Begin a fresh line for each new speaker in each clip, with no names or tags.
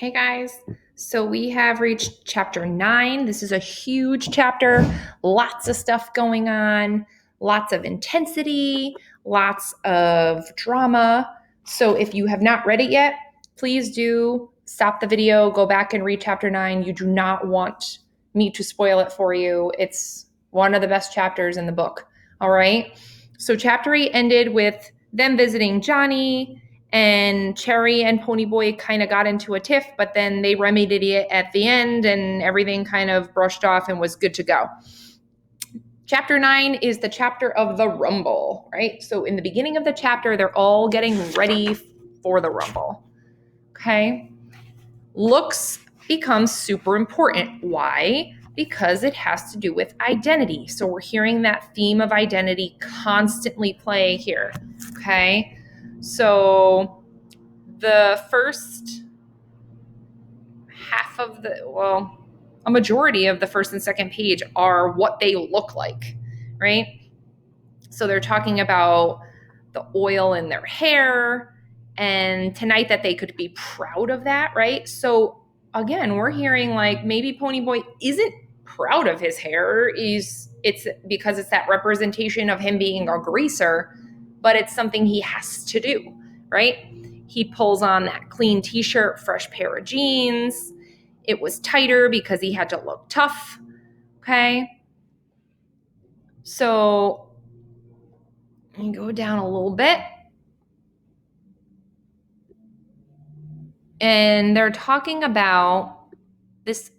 Hey guys, so we have reached chapter 9. This is a huge chapter, lots of stuff going on, lots of intensity, lots of drama. So if you have not read it yet, please do stop the video, go back and read chapter 9. You do not want me to spoil it for you. It's one of the best chapters in the book. All right. So chapter 8 ended with them visiting Johnny, and Cherry and Ponyboy kind of got into a tiff, but then they remedied it at the end and everything kind of brushed off and was good to go. Chapter 9 is the chapter of the Rumble, right? So in the beginning of the chapter, they're all getting ready for the Rumble. Okay. Looks becomes super important. Why? Because it has to do with identity. So we're hearing that theme of identity constantly play here. Okay. So the first half of a majority of the first and second page are what they look like, right? So they're talking about the oil in their hair and tonight that they could be proud of that, right? So again, we're hearing like maybe Ponyboy isn't proud of his hair. It's because it's that representation of him being a greaser, but it's something he has to do, right? He pulls on that clean t-shirt, fresh pair of jeans. It was tighter because he had to look tough. Okay. So let me go down a little bit. And they're talking about this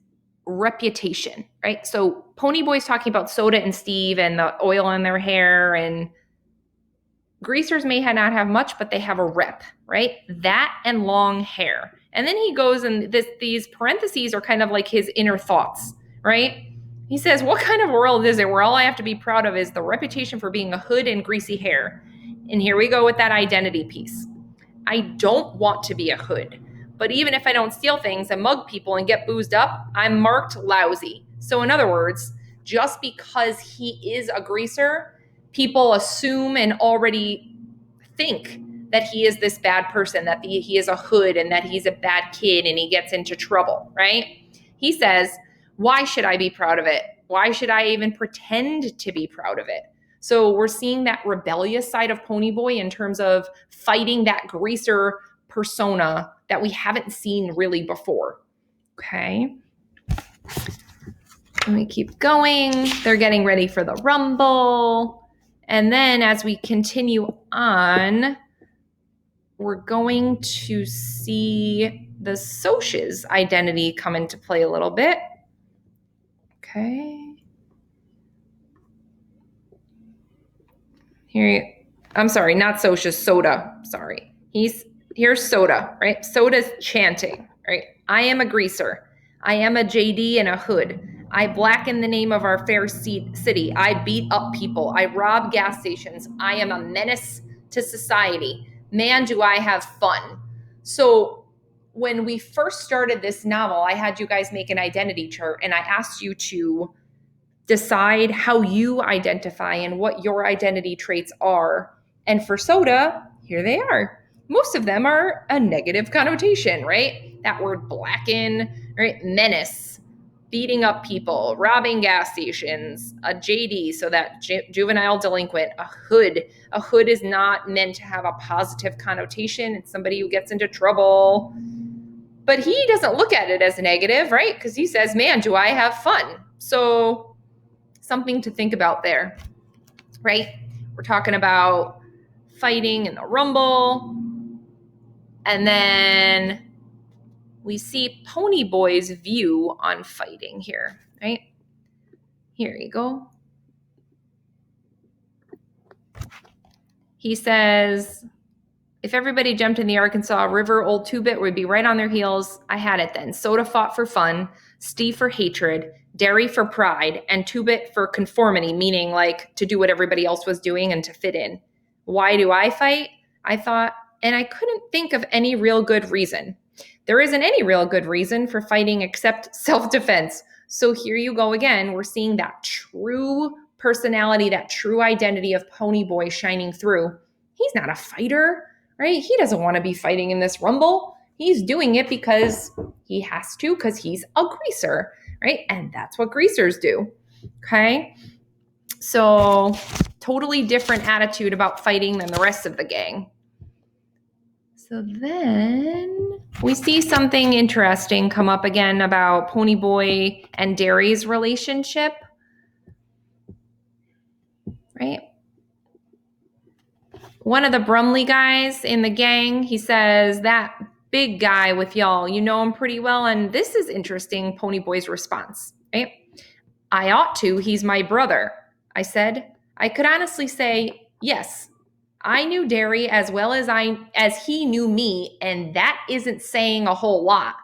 reputation, right? So Ponyboy's talking about Soda and Steve and the oil in their hair, and greasers may not have much, but they have a rep, right? That and long hair. And then he goes, and these parentheses are kind of like his inner thoughts, right? He says, what kind of world is it where all I have to be proud of is the reputation for being a hood and greasy hair? And here we go with that identity piece. I don't want to be a hood, but even if I don't steal things and mug people and get boozed up, I'm marked lousy. So in other words, just because he is a greaser, people assume and already think that he is this bad person, that he is a hood and that he's a bad kid and he gets into trouble, right? He says, why should I be proud of it? Why should I even pretend to be proud of it? So we're seeing that rebellious side of Ponyboy in terms of fighting that greaser persona that we haven't seen really before. Okay. Let me keep going. They're getting ready for the Rumble. And then as we continue on, we're going to see the Soch's identity come into play a little bit. Okay. Here, I'm sorry, not Soch's, Soda. Sorry. Here's Soda, right? Soda's chanting, right? I am a greaser. I am a JD and a hood. I blacken the name of our fair city. I beat up people. I rob gas stations. I am a menace to society. Man, do I have fun. So when we first started this novel, I had you guys make an identity chart and I asked you to decide how you identify and what your identity traits are. And for Soda, here they are. Most of them are a negative connotation, right? That word blacken, right? Menace, beating up people, robbing gas stations, a JD, so that juvenile delinquent, a hood. A hood is not meant to have a positive connotation. It's somebody who gets into trouble. But he doesn't look at it as negative, right? Because he says, man, do I have fun? So something to think about there, right? We're talking about fighting in the Rumble. And then we see Ponyboy's view on fighting here, right? Here you go. He says, if everybody jumped in the Arkansas River, old Two-Bit would be right on their heels. I had it then. Soda fought for fun, Steve for hatred, Derry for pride, and Two-Bit for conformity, meaning like to do what everybody else was doing and to fit in. Why do I fight? I thought, and I couldn't think of any real good reason. There isn't any real good reason for fighting except self-defense. So here you go again. We're seeing that true personality, that true identity of Ponyboy shining through. He's not a fighter, right? He doesn't want to be fighting in this Rumble. He's doing it because he has to, because he's a greaser, right? And that's what greasers do. Okay. So totally different attitude about fighting than the rest of the gang. So then we see something interesting come up again about Ponyboy and Derry's relationship, right? One of the Brumley guys in the gang, he says, that big guy with y'all, you know him pretty well. And this is interesting, Ponyboy's response, right? I ought to, he's my brother. I said, I could honestly say, yes, I knew Derry as well as he knew me, and that isn't saying a whole lot.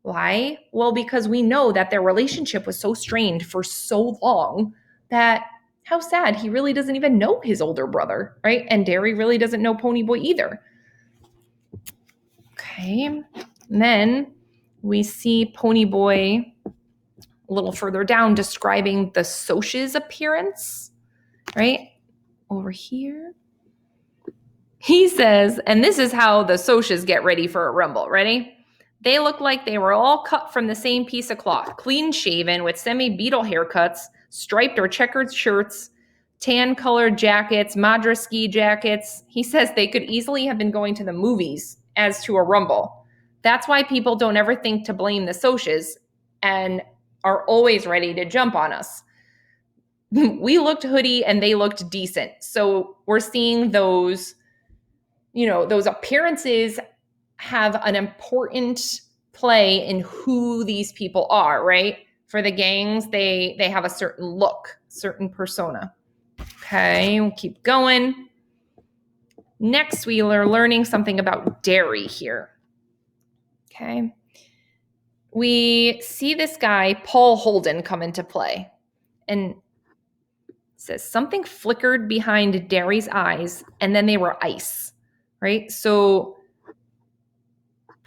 Why? Well, because we know that their relationship was so strained for so long that how sad, he really doesn't even know his older brother, right? And Derry really doesn't know Ponyboy either. Okay. And then we see Ponyboy a little further down describing the Soch's appearance, right? Over here. He says, and this is how the Soch's get ready for a rumble. Ready? They look like they were all cut from the same piece of cloth, clean shaven with semi-beetle haircuts, striped or checkered shirts, tan-colored jackets, Madras ski jackets. He says they could easily have been going to the movies as to a rumble. That's why people don't ever think to blame the Soch's and are always ready to jump on us. We looked hoodie and they looked decent. So we're seeing those, those appearances have an important play in who these people are, right? For the gangs, they have a certain look, certain persona. Okay, we'll keep going. Next, we are learning something about Derry here. Okay. We see this guy, Paul Holden, come into play. And it says something flickered behind Derry's eyes, and then they were ice, right? So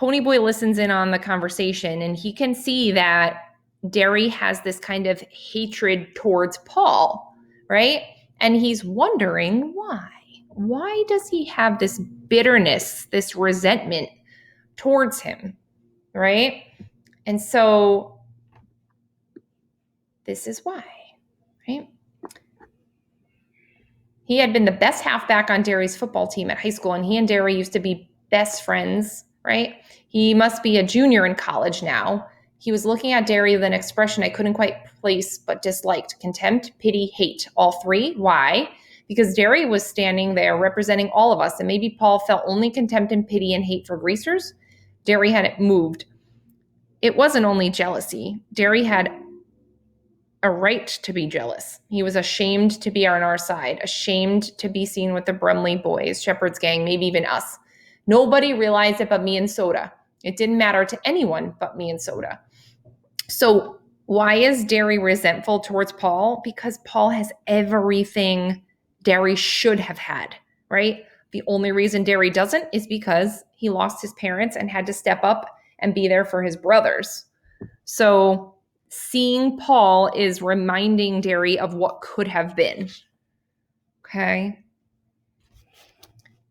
Ponyboy listens in on the conversation, and he can see that Derry has this kind of hatred towards Paul, right? And he's wondering why. Why does he have this bitterness, this resentment towards him, right? And so this is why, right? He had been the best halfback on Derry's football team at high school, and he and Derry used to be best friends, right? He must be a junior in college now. He was looking at Derry with an expression I couldn't quite place but disliked. Contempt, pity, hate, all three. Why? Because Derry was standing there representing all of us, and maybe Paul felt only contempt and pity and hate for greasers. Derry hadn't moved. It wasn't only jealousy. Derry had a right to be jealous. He was ashamed to be on our side, ashamed to be seen with the Brumley boys, Shepherd's gang, maybe even us. Nobody realized it but me and Soda. It didn't matter to anyone but me and Soda. So why is Derry resentful towards Paul? Because Paul has everything Derry should have had, right? The only reason Derry doesn't is because he lost his parents and had to step up and be there for his brothers. So seeing Paul is reminding Derry of what could have been. Okay.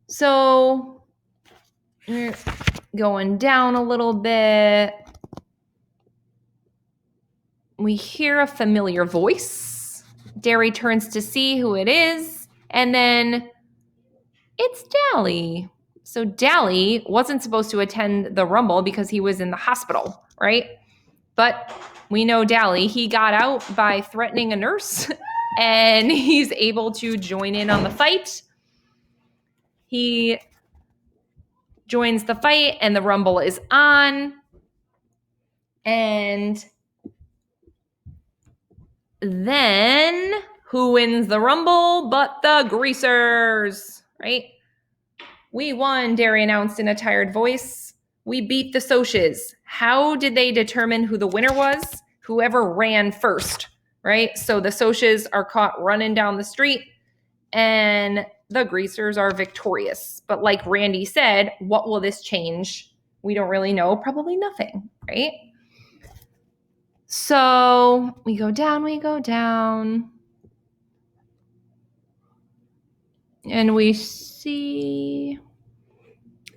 So we're going down a little bit. We hear a familiar voice. Derry turns to see who it is, and then it's Dally. So Dally wasn't supposed to attend the Rumble because he was in the hospital, right? But we know Dally, he got out by threatening a nurse, and he's able to join in on the fight. He joins the fight, and the Rumble is on. And then who wins the Rumble but the Greasers, right? We won, Derry announced in a tired voice. We beat the Soch's. How did they determine who the winner was? Whoever ran first, right? So the Soch's are caught running down the street, and the Greasers are victorious. But like Randy said, what will this change? We don't really know. Probably nothing, right? So we go down. And we see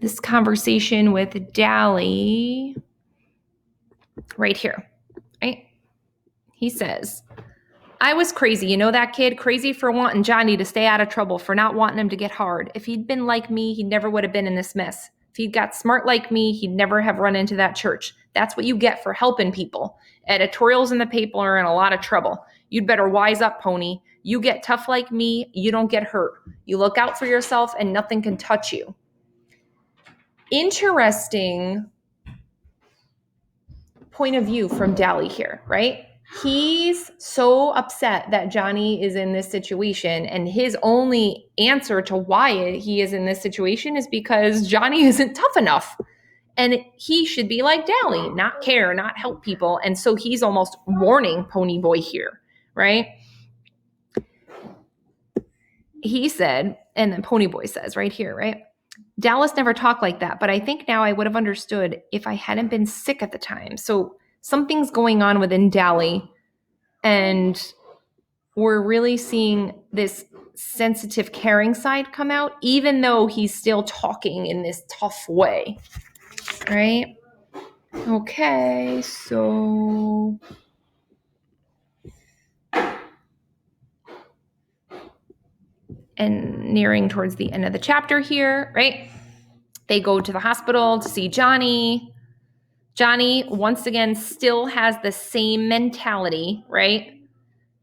this conversation with Dally right here, right? He says, I was crazy. You know that kid? Crazy for wanting Johnny to stay out of trouble, for not wanting him to get hard. If he'd been like me, he never would have been in this mess. If he'd got smart like me, he'd never have run into that church. That's what you get for helping people. Editorials in the paper are in a lot of trouble. You'd better wise up, Pony. You get tough like me, you don't get hurt. You look out for yourself and nothing can touch you. Interesting point of view from Dally here, right? He's so upset that Johnny is in this situation, and his only answer to why he is in this situation is because Johnny isn't tough enough. And he should be like Dally, not care, not help people. And so he's almost warning Ponyboy here, right? He said, and then Ponyboy says right here, right? Dallas never talked like that, but I think now I would have understood if I hadn't been sick at the time. So something's going on within Dally, and we're really seeing this sensitive, caring side come out, even though he's still talking in this tough way, right? Okay, so and nearing towards the end of the chapter here, right? They go to the hospital to see Johnny. Johnny, once again, still has the same mentality, right,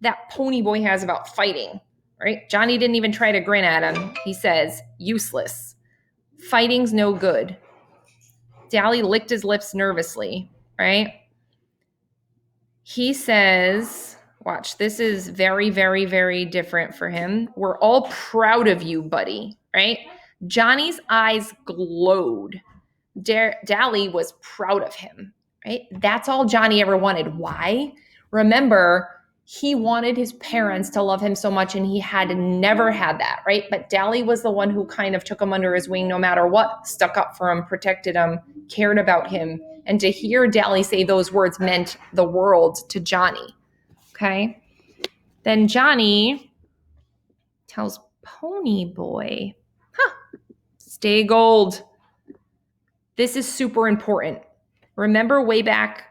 that Ponyboy has about fighting, right? Johnny didn't even try to grin at him. He says, useless. Fighting's no good. Dally licked his lips nervously, right? He says, watch, this is very, very, very different for him. We're all proud of you, buddy, right? Johnny's eyes glowed. Dally was proud of him, right? That's all Johnny ever wanted. Why? Remember, he wanted his parents to love him so much, and he had never had that, right? But Dally was the one who kind of took him under his wing no matter what, stuck up for him, protected him, cared about him. And to hear Dally say those words meant the world to Johnny, okay? Then Johnny tells Ponyboy, stay gold. This is super important. Remember way back,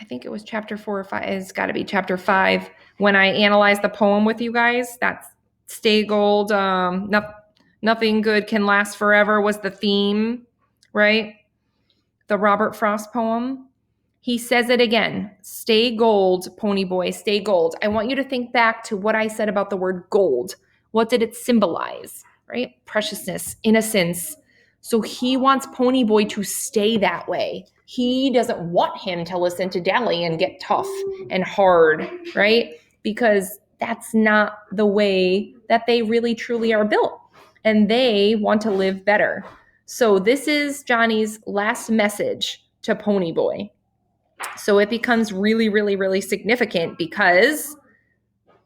I think it was chapter 4 or 5, it's got to be chapter 5, when I analyzed the poem with you guys. That's stay gold, nothing good can last forever was the theme, right? The Robert Frost poem. He says it again, stay gold, Ponyboy, stay gold. I want you to think back to what I said about the word gold. What did it symbolize, right? Preciousness, innocence. So he wants Ponyboy to stay that way. He doesn't want him to listen to Dally and get tough and hard, right? Because that's not the way that they really truly are built. And they want to live better. So this is Johnny's last message to Ponyboy. So it becomes really, really, really significant because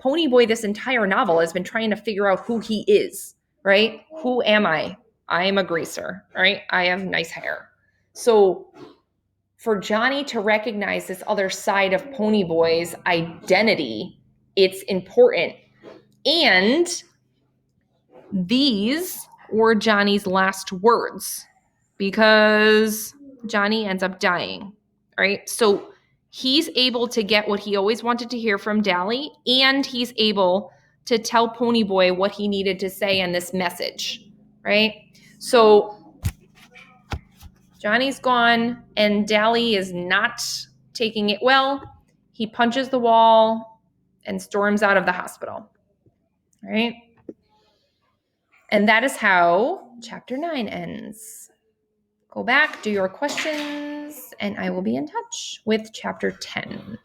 Ponyboy, this entire novel, has been trying to figure out who he is, right? Who am I? I am a greaser, right? I have nice hair. So for Johnny to recognize this other side of Ponyboy's identity, it's important. And these were Johnny's last words because Johnny ends up dying, right? So he's able to get what he always wanted to hear from Dally, and he's able to tell Ponyboy what he needed to say in this message, right? So Johnny's gone, and Dally is not taking it well. He punches the wall and storms out of the hospital, right? And that is how chapter 9 ends. Go back, do your questions, and I will be in touch with chapter 10.